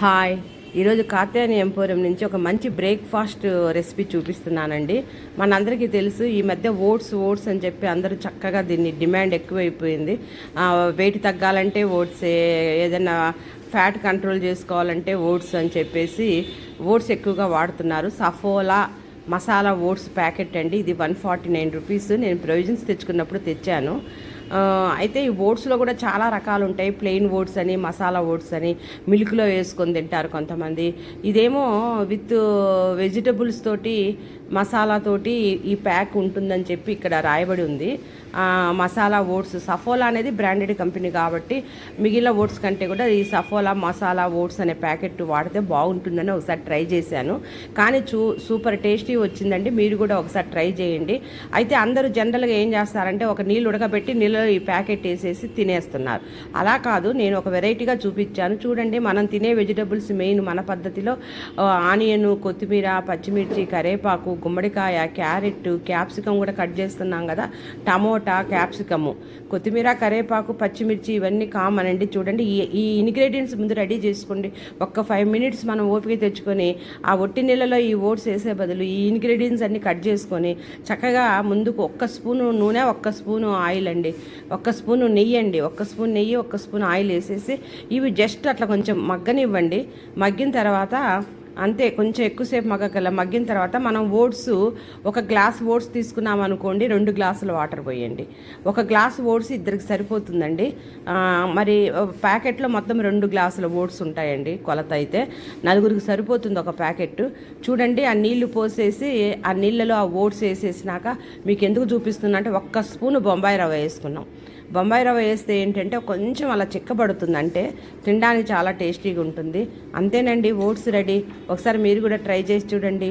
Hi, ఈరోజు Katyayani emporium నుంచి ఒక మంచి బ్రేక్ఫాస్ట్ రెసిపీ చూపిస్తున్నానండి. మనందరికీ తెలుసు ఈ మధ్య ఓట్స్ అని చెప్పి అందరూ చక్కగా దీన్ని డిమాండ్ ఎక్కువైపోయింది. వెయిట్ తగ్గాలంటే ఓట్సే, ఏదైనా ఫ్యాట్ కంట్రోల్ చేసుకోవాలంటే ఓట్స్ అని చెప్పేసి ఓట్స్ ఎక్కువగా వాడుతున్నారు. సఫోలా మసాలా ఓట్స్ ప్యాకెట్ అండి, ఇది 149 రూపీస్. నేను ప్రొవిజన్స్ తెచ్చుకున్నప్పుడు తెచ్చాను. అయితే ఈ ఓట్స్లో కూడా చాలా రకాలు ఉంటాయి. ప్లెయిన్ ఓట్స్ అని, మసాలా ఓట్స్ అని, మిల్క్లో వేసుకొని తింటారు కొంతమంది. ఇదేమో విత్ వెజిటబుల్స్ తోటి మసాలాతోటి ఈ ప్యాక్ ఉంటుందని చెప్పి ఇక్కడ రాయబడి ఉంది. మసాలా ఓట్స్, సఫోలా అనేది బ్రాండెడ్ కంపెనీ కాబట్టి మిగిలిన ఓట్స్ కంటే కూడా ఈ సఫోలా మసాలా ఓట్స్ అనే ప్యాకెట్ వాడితే బాగుంటుందని ఒకసారి ట్రై చేశాను. కానీ సూపర్ టేస్టీ వచ్చిందండి. మీరు కూడా ఒకసారి ట్రై చేయండి. అయితే అందరూ జనరల్గా ఏం చేస్తారంటే ఒక నీళ్ళు ఉడకబెట్టి నీళ్ళలో ఈ ప్యాకెట్ వేసేసి తినేస్తున్నారు. అలా కాదు, నేను ఒక వెరైటీగా చూపించాను. చూడండి, మనం తినే వెజిటబుల్స్ మెయిన్ మన పద్ధతిలో ఆనియన్, కొత్తిమీర, పచ్చిమిర్చి, కరేపాకు, గుమ్మడికాయ, క్యారెట్, క్యాప్సికమ్ కూడా కట్ చేస్తున్నాం కదా, టమోటా, క్యాప్సికము, కొత్తిమీర, కరేపాకు, పచ్చిమిర్చి ఇవన్నీ కామన్ అండి. చూడండి, ఈ ఇంగ్రీడియంట్స్ ముందు రెడీ చేసుకోండి. ఒక్క 5 మినిట్స్ మనం ఓపిక తెచ్చుకొని ఆ ఒట్టి నీళ్ళలో ఈ ఓట్స్ వేసే బదులు ఈ ఇంగ్రీడియంట్స్ అన్నీ కట్ చేసుకొని చక్కగా ముందుకు 1 స్పూను నూనె, 1 స్పూను ఆయిల్ అండి, 1 స్పూను నెయ్యి అండి, 1 స్పూన్ నెయ్యి, 1 స్పూన్ ఆయిల్ వేసేసి ఇవి జస్ట్ అట్లా కొంచెం మగ్గనివ్వండి. మగ్గిన తర్వాత అంతే, కొంచెం ఎక్కువసేపు మగ్గిన తర్వాత మనం ఓట్స్, 1 గ్లాస్ ఓట్స్ తీసుకున్నాం అనుకోండి, 2 గ్లాసులు వాటర్ పోయండి. 1 గ్లాస్ ఓట్స్ ఇద్దరికి సరిపోతుందండి. మరి ప్యాకెట్లో మొత్తం 2 గ్లాసుల ఓట్స్ ఉంటాయండి. కొలత అయితే 4గురికి సరిపోతుంది ఒక ప్యాకెట్. చూడండి, ఆ నీళ్లు పోసేసి ఆ నీళ్ళలో ఆ ఓట్స్ వేసేసినాక మీకు ఎందుకు చూపిస్తున్నా అంటే 1 స్పూను బొంబాయి రవ్వ వేసుకున్నాం. బొంబాయి రవ్వ వేస్తే ఏంటంటే కొంచెం అలా చిక్కబడుతుంది, అంటే తినడానికి చాలా టేస్టీగా ఉంటుంది. అంతేనండి, ఓట్స్ రెడీ. ఒకసారి మీరు కూడా ట్రై చేసి చూడండి.